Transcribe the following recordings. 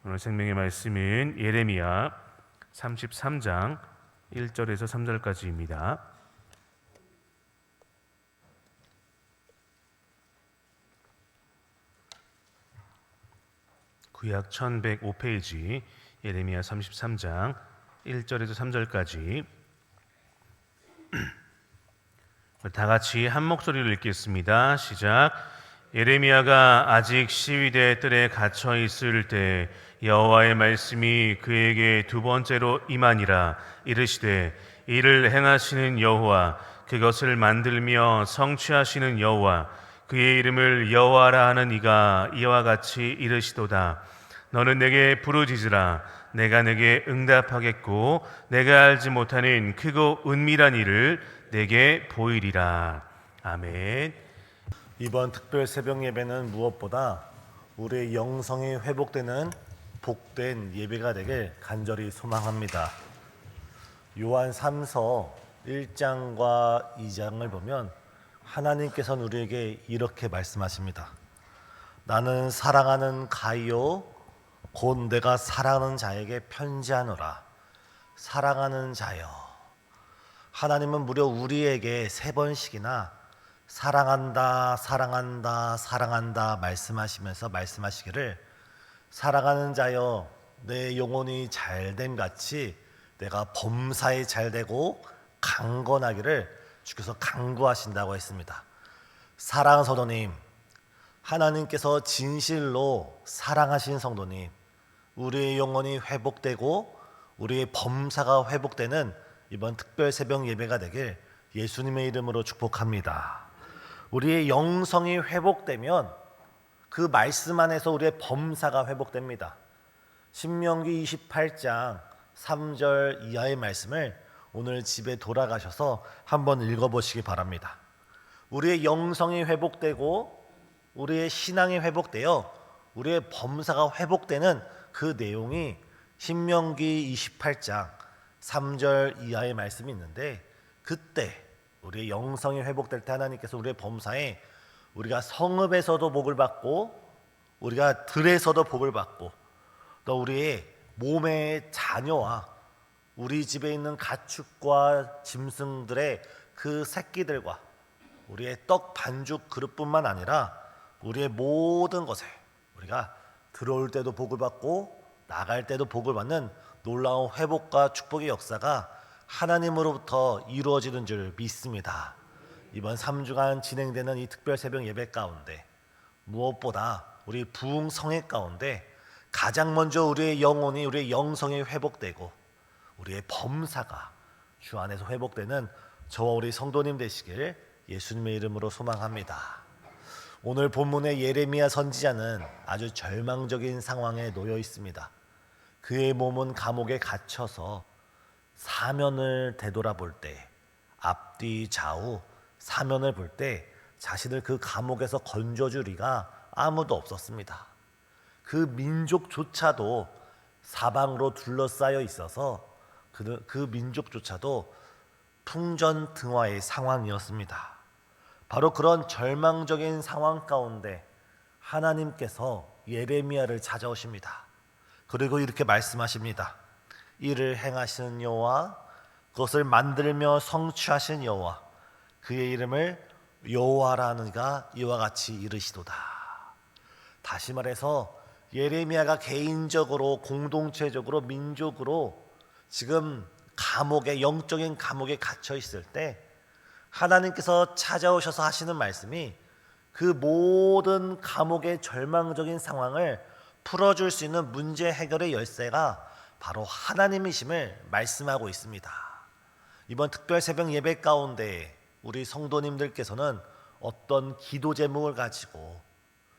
오늘 생명의 말씀은 예레미야 33장 1절에서 3절까지입니다. 구약 1105페이지 예레미야 33장 1절에서 3절까지 다 같이 한 목소리로 읽겠습니다. 시작. 예레미야가 아직 시위대 뜰에 갇혀 있을 때 여호와의 말씀이 그에게 두 번째로 임하니라. 이르시되 이를 행하시는 여호와, 그것을 만들며 성취하시는 여호와, 그의 이름을 여호와라 하는 이가 이와 같이 이르시도다. 너는 내게 부르짖으라. 내가 내게 응답하겠고 내가 알지 못하는 크고 은밀한 일을 내게 보이리라. 아멘. 이번 특별 새벽 예배는 무엇보다 우리의 영성이 회복되는 복된 예배가 되길 간절히 소망합니다. 요한 3서 1장과 2장을 보면 하나님께서는 우리에게 이렇게 말씀하십니다. 나는 사랑하는 가이오 곧 내가 사랑하는 자에게 편지하노라. 사랑하는 자여. 하나님은 무려 우리에게 3번씩이나 사랑한다, 사랑한다, 사랑한다 말씀하시면서 말씀하시기를, 사랑하는 자여 내 영혼이 잘됨 같이 내가 범사에 잘되고 강건하기를 주께서 강구하신다고 했습니다. 사랑하는 성도님, 하나님께서 진실로 사랑하신 성도님, 우리의 영혼이 회복되고 우리의 범사가 회복되는 이번 특별 새벽 예배가 되길 예수님의 이름으로 축복합니다. 우리의 영성이 회복되면 그 말씀 안에서 우리의 범사가 회복됩니다. 신명기 28장 3절 이하의 말씀을 오늘 집에 돌아가셔서 한번 읽어보시기 바랍니다. 우리의 영성이 회복되고 우리의 신앙이 회복되어 우리의 범사가 회복되는 그 내용이 신명기 28장 3절 이하의 말씀이 있는데, 그때 우리의 영성이 회복될 때 하나님께서 우리의 범사에 우리가 성읍에서도 복을 받고 우리가 들에서도 복을 받고 또 우리의 몸의 자녀와 우리 집에 있는 가축과 짐승들의 그 새끼들과 우리의 떡 반죽 그릇뿐만 아니라 우리의 모든 것에 우리가 들어올 때도 복을 받고 나갈 때도 복을 받는 놀라운 회복과 축복의 역사가 하나님으로부터 이루어지는 줄 믿습니다. 이번 3주간 진행되는 이 특별 새벽 예배 가운데 무엇보다 우리 부흥 성회 가운데 가장 먼저 우리의 영혼이, 우리의 영성이 회복되고 우리의 범사가 주 안에서 회복되는 저와 우리 성도님 되시길 예수님의 이름으로 소망합니다. 오늘 본문의 예레미야 선지자는 아주 절망적인 상황에 놓여 있습니다. 그의 몸은 감옥에 갇혀서 사면을 되돌아볼 때, 앞뒤 좌우 사면을 볼 때 자신을 그 감옥에서 건져줄 이가 아무도 없었습니다. 그 민족조차도 사방으로 둘러싸여 있어서 그 민족조차도 풍전등화의 상황이었습니다. 바로 그런 절망적인 상황 가운데 하나님께서 예레미야를 찾아오십니다. 그리고 이렇게 말씀하십니다. 이를 행하시는 여호와, 그것을 만들며 성취하신 여호와, 그의 이름을 여호와라는 이가 이와 같이 이르시도다. 다시 말해서 예레미야가 개인적으로, 공동체적으로, 민족으로 지금 감옥에, 영적인 감옥에 갇혀 있을 때 하나님께서 찾아오셔서 하시는 말씀이 그 모든 감옥의 절망적인 상황을 풀어줄 수 있는 문제 해결의 열쇠가 바로 하나님이심을 말씀하고 있습니다. 이번 특별 새벽 예배 가운데 우리 성도님들께서는 어떤 기도 제목을 가지고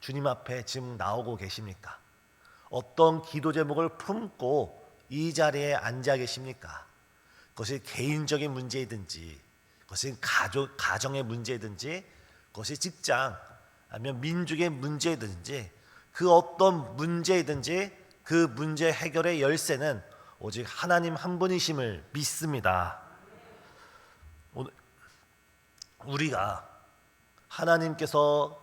주님 앞에 지금 나오고 계십니까? 어떤 기도 제목을 품고 이 자리에 앉아 계십니까? 그것이 개인적인 문제이든지, 그것이 가정의 문제이든지, 그것이 직장 아니면 민족의 문제이든지, 그 어떤 문제이든지 그 문제 해결의 열쇠는 오직 하나님 한 분이심을 믿습니다. 우리가 하나님께서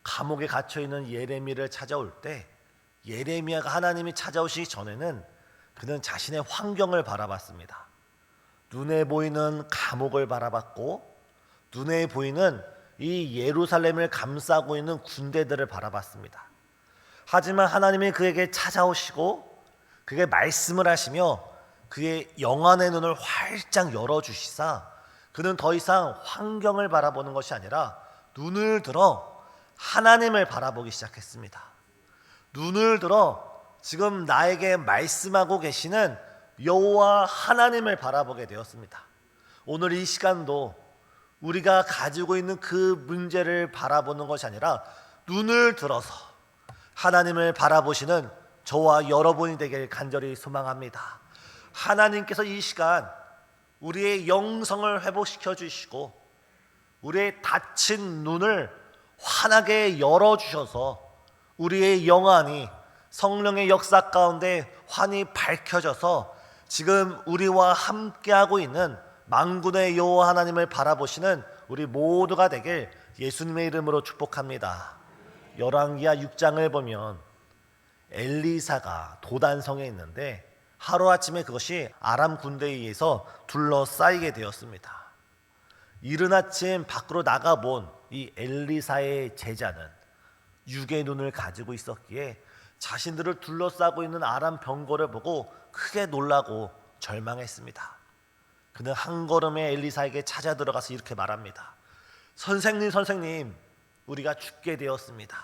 감옥에 갇혀 있는 예레미야를 찾아올 때 예레미야가 하나님이 찾아오시기 전에는 그는 자신의 환경을 바라봤습니다. 눈에 보이는 감옥을 바라봤고 눈에 보이는 이 예루살렘을 감싸고 있는 군대들을 바라봤습니다. 하지만 하나님이 그에게 찾아오시고 그에게 말씀을 하시며 그의 영안의 눈을 활짝 열어주시사 그는 더 이상 환경을 바라보는 것이 아니라 눈을 들어 하나님을 바라보기 시작했습니다. 눈을 들어 지금 나에게 말씀하고 계시는 여호와 하나님을 바라보게 되었습니다. 오늘 이 시간도 우리가 가지고 있는 그 문제를 바라보는 것이 아니라 눈을 들어서 하나님을 바라보시는 저와 여러분이 되길 간절히 소망합니다. 하나님께서 이 시간 우리의 영성을 회복시켜 주시고 우리의 닫힌 눈을 환하게 열어주셔서 우리의 영안이 성령의 역사 가운데 환히 밝혀져서 지금 우리와 함께하고 있는 만군의 여호와 하나님을 바라보시는 우리 모두가 되길 예수님의 이름으로 축복합니다. 열왕기하 6장을 보면 엘리사가 도단성에 있는데 하루아침에 그것이 아람 군대에 의해서 둘러싸이게 되었습니다. 이른 아침 밖으로 나가본 이 엘리사의 제자는 육의 눈을 가지고 있었기에 자신들을 둘러싸고 있는 아람 병거를 보고 크게 놀라고 절망했습니다. 그는 한 걸음에 엘리사에게 찾아 들어가서 이렇게 말합니다. 선생님, 우리가 죽게 되었습니다.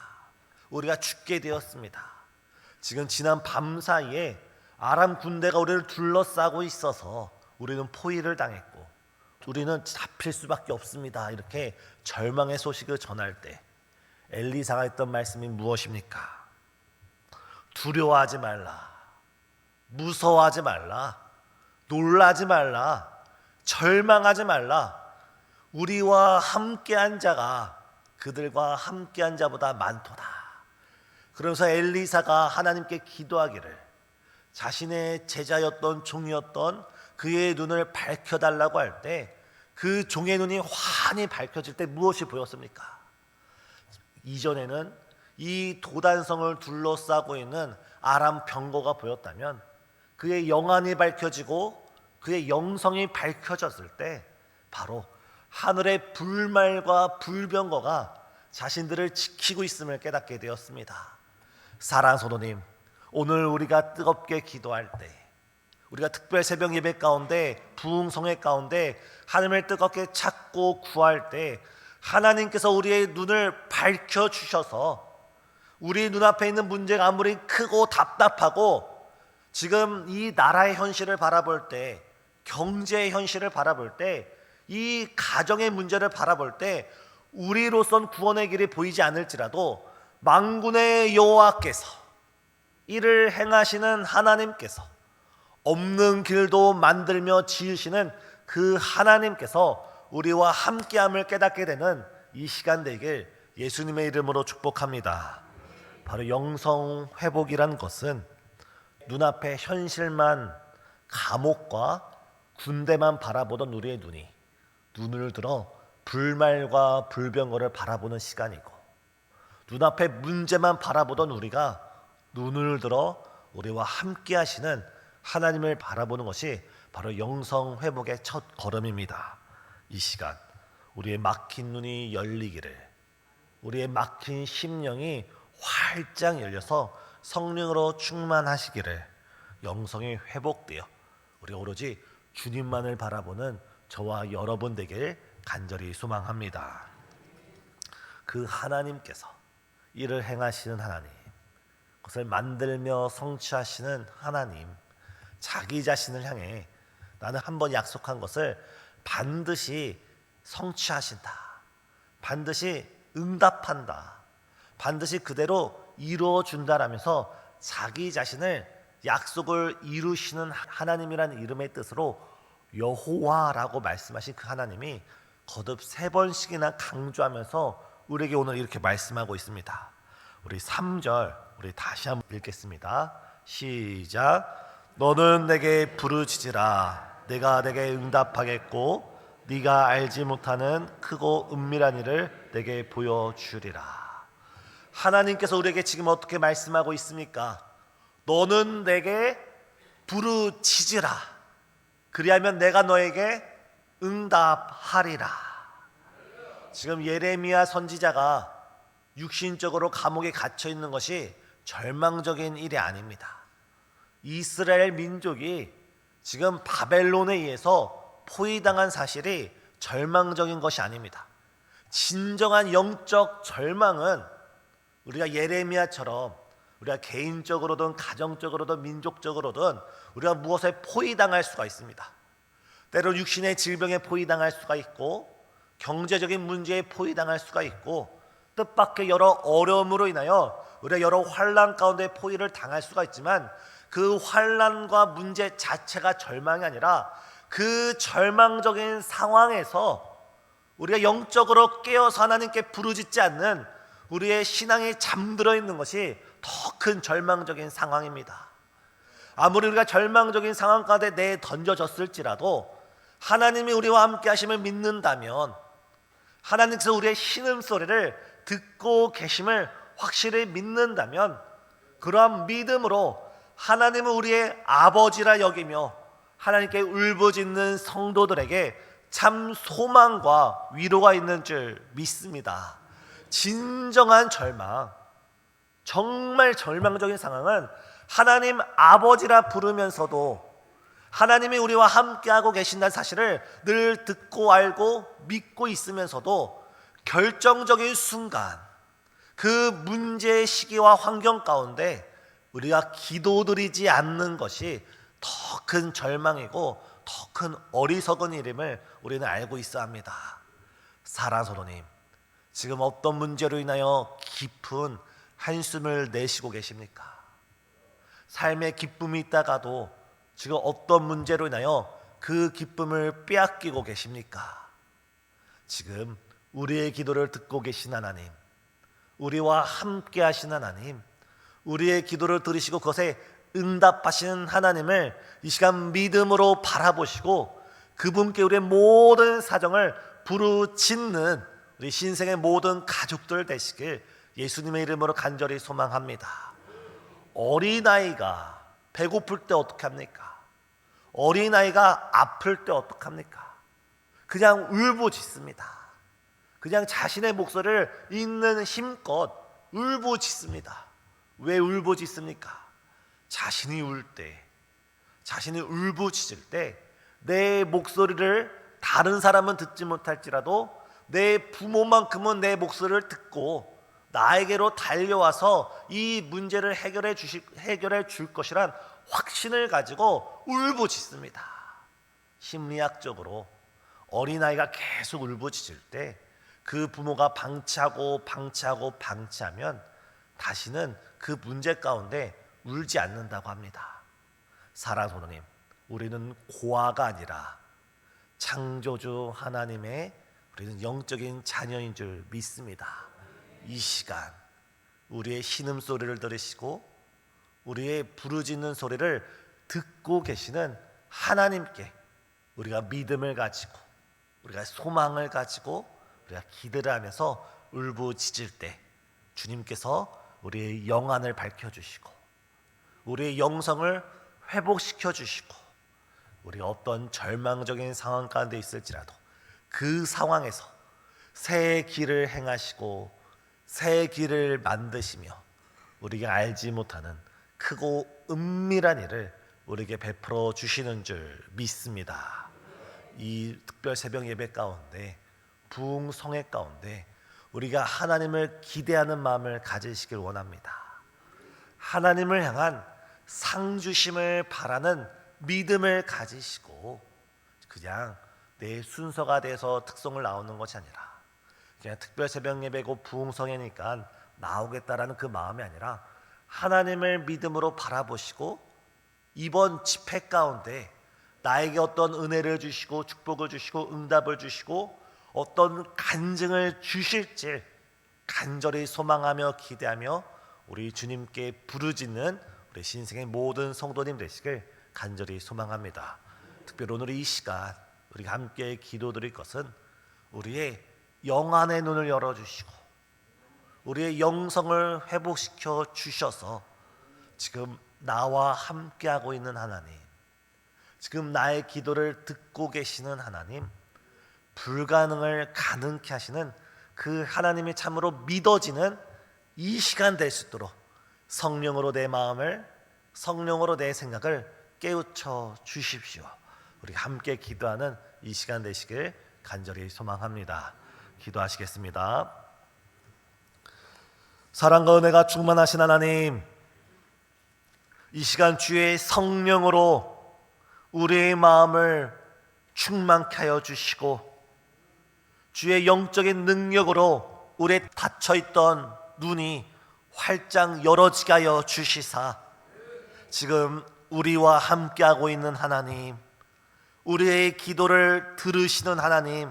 우리가 죽게 되었습니다. 지금 지난 밤 사이에 아람 군대가 우리를 둘러싸고 있어서 우리는 포위를 당했고 우리는 잡힐 수밖에 없습니다. 이렇게 절망의 소식을 전할 때 엘리사가 했던 말씀이 무엇입니까? 두려워하지 말라, 무서워하지 말라, 놀라지 말라, 절망하지 말라. 우리와 함께한 자가 그들과 함께한 자보다 많도다. 그러면서 엘리사가 하나님께 기도하기를 자신의 제자였던 종이었던 그의 눈을 밝혀달라고 할 때 그 종의 눈이 환히 밝혀질 때 무엇이 보였습니까? 이전에는 이 도단성을 둘러싸고 있는 아람 병거가 보였다면 그의 영안이 밝혀지고 그의 영성이 밝혀졌을 때 바로 하늘의 불말과 불병거가 자신들을 지키고 있음을 깨닫게 되었습니다. 사랑하는 성도님, 오늘 우리가 뜨겁게 기도할 때 우리가 특별 새벽 예배 가운데 부흥성회 가운데 하나님을 뜨겁게 찾고 구할 때 하나님께서 우리의 눈을 밝혀주셔서 우리 눈앞에 있는 문제가 아무리 크고 답답하고 지금 이 나라의 현실을 바라볼 때 경제의 현실을 바라볼 때 이 가정의 문제를 바라볼 때 우리로선 구원의 길이 보이지 않을지라도 만군의 여호와께서 이를 행하시는 하나님께서 없는 길도 만들며 지으시는 그 하나님께서 우리와 함께함을 깨닫게 되는 이 시간 되길 예수님의 이름으로 축복합니다. 바로 영성 회복이란 것은 눈앞의 현실만 감옥과 군대만 바라보던 우리의 눈을 들어 불말과 불병거를 바라보는 시간이고 눈앞의 문제만 바라보던 우리가 눈을 들어 우리와 함께 하시는 하나님을 바라보는 것이 바로 영성 회복의 첫 걸음입니다. 이 시간 우리의 막힌 눈이 열리기를, 우리의 막힌 심령이 활짝 열려서 성령으로 충만하시기를, 영성이 회복되어 우리가 오로지 주님만을 바라보는 저와 여러분 되길 간절히 소망합니다. 그 하나님께서 이를 행하시는 하나님, 그것을 만들며 성취하시는 하나님, 자기 자신을 향해 나는 한번 약속한 것을 반드시 성취하신다, 반드시 응답한다, 반드시 그대로 이루어준다라면서 자기 자신을 약속을 이루시는 하나님이라는 이름의 뜻으로 여호와라고 말씀하신 그 하나님이 거듭 3번씩이나 강조하면서 우리에게 오늘 이렇게 말씀하고 있습니다. 우리 3절 우리 다시 한번 읽겠습니다. 시작. 너는 내게 부르짖으라, 내가 내게 응답하겠고 네가 알지 못하는 크고 은밀한 일을 내게 보여주리라. 하나님께서 우리에게 지금 어떻게 말씀하고 있습니까? 너는 내게 부르짖으라. 그리하면 내가 너에게 응답하리라. 지금 예레미야 선지자가 육신적으로 감옥에 갇혀 있는 것이 절망적인 일이 아닙니다. 이스라엘 민족이 지금 바벨론에 의해서 포위당한 사실이 절망적인 것이 아닙니다. 진정한 영적 절망은 우리가 예레미야처럼 우리가 개인적으로든 가정적으로든 민족적으로든 우리가 무엇에 포위당할 수가 있습니다. 때로 육신의 질병에 포위당할 수가 있고 경제적인 문제에 포위당할 수가 있고 뜻밖의 여러 어려움으로 인하여 우리가 여러 환난 가운데 포위를 당할 수가 있지만 그 환난과 문제 자체가 절망이 아니라 그 절망적인 상황에서 우리가 영적으로 깨어서 하나님께 부르짖지 않는 우리의 신앙이 잠들어 있는 것이 더 큰 절망적인 상황입니다. 아무리 우리가 절망적인 상황 가운데 내던져졌을지라도 하나님이 우리와 함께 하심을 믿는다면, 하나님께서 우리의 신음소리를 듣고 계심을 확실히 믿는다면, 그러한 믿음으로 하나님은 우리의 아버지라 여기며 하나님께 울부짖는 성도들에게 참 소망과 위로가 있는 줄 믿습니다. 진정한 절망, 정말 절망적인 상황은 하나님 아버지라 부르면서도 하나님이 우리와 함께하고 계신다는 사실을 늘 듣고 알고 믿고 있으면서도 결정적인 순간 그 문제의 시기와 환경 가운데 우리가 기도드리지 않는 것이 더 큰 절망이고 더 큰 어리석은 일임을 우리는 알고 있어야 합니다. 사랑하는 성도님, 지금 어떤 문제로 인하여 깊은 한숨을 내쉬고 계십니까? 삶의 기쁨이 있다가도 지금 어떤 문제로 인하여 그 기쁨을 빼앗기고 계십니까? 지금 우리의 기도를 듣고 계신 하나님, 우리와 함께 하신 하나님, 우리의 기도를 들으시고 그것에 응답하시는 하나님을 이 시간 믿음으로 바라보시고 그분께 우리의 모든 사정을 부르짖는 우리 신생의 모든 가족들 되시길 예수님의 이름으로 간절히 소망합니다. 어린아이가 배고플 때 어떻게 합니까? 어린아이가 아플 때 어떻게 합니까? 그냥 울부짖습니다. 그냥 자신의 목소리를 있는 힘껏 울부짖습니다. 왜 울부짖습니까? 자신이 울 때, 자신이 울부짖을 때 내 목소리를 다른 사람은 듣지 못할지라도 내 부모만큼은 내 목소리를 듣고 나에게로 달려와서 이 문제를 해결해 줄 것이란 확신을 가지고 울부짖습니다. 심리학적으로 어린아이가 계속 울부짖을 때 그 부모가 방치하면 다시는 그 문제 가운데 울지 않는다고 합니다. 사랑하는 성도님, 우리는 고아가 아니라 창조주 하나님의 우리는 영적인 자녀인 줄 믿습니다. 이 시간 우리의 신음소리를 들으시고 우리의 부르짖는 소리를 듣고 계시는 하나님께 우리가 믿음을 가지고 우리가 소망을 가지고 우리가 기도를 하면서 울부짖을 때 주님께서 우리의 영안을 밝혀주시고 우리의 영성을 회복시켜 주시고 우리가 어떤 절망적인 상황 가운데 있을지라도 그 상황에서 새 길을 행하시고 새 길을 만드시며 우리가 알지 못하는 크고 은밀한 일을 우리에게 베풀어 주시는 줄 믿습니다. 이 특별 새벽 예배 가운데 부흥성회 가운데 우리가 하나님을 기대하는 마음을 가지시길 원합니다. 하나님을 향한 상주심을 바라는 믿음을 가지시고 그냥 내 순서가 돼서 특성을 나오는 것이 아니라 그냥 특별 새벽 예배고 부흥성회니까 나오겠다라는 그 마음이 아니라 하나님을 믿음으로 바라보시고 이번 집회 가운데 나에게 어떤 은혜를 주시고 축복을 주시고 응답을 주시고 어떤 간증을 주실지 간절히 소망하며 기대하며 우리 주님께 부르짖는 우리 신생의 모든 성도님 되시길 간절히 소망합니다. 특별히 오늘 이 시간 우리가 함께 기도드릴 것은 우리의 영안의 눈을 열어주시고 우리의 영성을 회복시켜 주셔서 지금 나와 함께하고 있는 하나님, 지금 나의 기도를 듣고 계시는 하나님, 불가능을 가능케 하시는 그 하나님이 참으로 믿어지는 이 시간 될 수 있도록 성령으로 내 마음을, 성령으로 내 생각을 깨우쳐 주십시오. 우리 함께 기도하는 이 시간 되시길 간절히 소망합니다. 기도하시겠습니다. 사랑과 은혜가 충만하신 하나님, 이 시간 주의 성령으로 우리의 마음을 충만케 하여 주시고 주의 영적인 능력으로 우리의 닫혀있던 눈이 활짝 열어지게 하여 주시사 지금 우리와 함께하고 있는 하나님, 우리의 기도를 들으시는 하나님,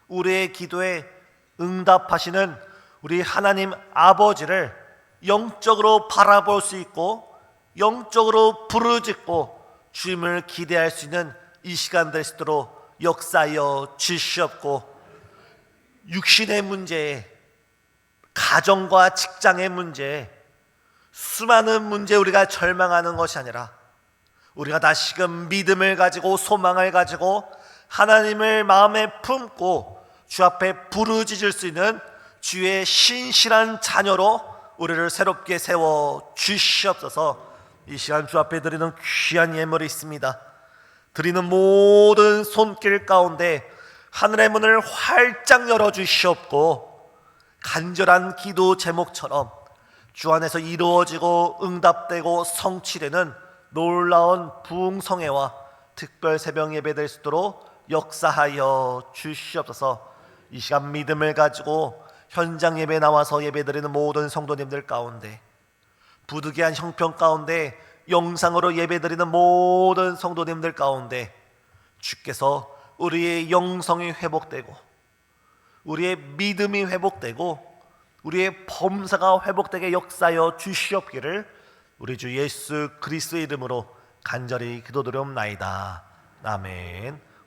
우리의 기도에 응답하시는 우리 하나님 아버지를 영적으로 바라볼 수 있고 영적으로 부르짖고 주님을 기대할 수 있는 이 시간 될 수 있도록 역사하여 주시옵고, 육신의 문제에, 가정과 직장의 문제에, 수많은 문제에 우리가 절망하는 것이 아니라 우리가 다시금 믿음을 가지고 소망을 가지고 하나님을 마음에 품고 주 앞에 부르짖을 수 있는 주의 신실한 자녀로 우리를 새롭게 세워 주시옵소서. 이 시간 주 앞에 드리는 귀한 예물이 있습니다. 드리는 모든 손길 가운데 하늘의 문을 활짝 열어주시옵고, 간절한 기도 제목처럼 주 안에서 이루어지고 응답되고 성취되는 놀라운 부흥성회와 특별 새벽 예배 될 수 있도록 역사하여 주시옵소서. 이 시간 믿음을 가지고 현장 예배 나와서 예배드리는 모든 성도님들 가운데, 부득이한 형편 가운데 영상으로 예배드리는 모든 성도님들 가운데 주께서 우리의 영성이 회복되고 우리의 믿음이 회복되고 우리의 범사가 회복되게 역사하여 주시옵기를 우리 주 예수 그리스도의 이름으로 간절히 기도드리옵나이다. 아멘.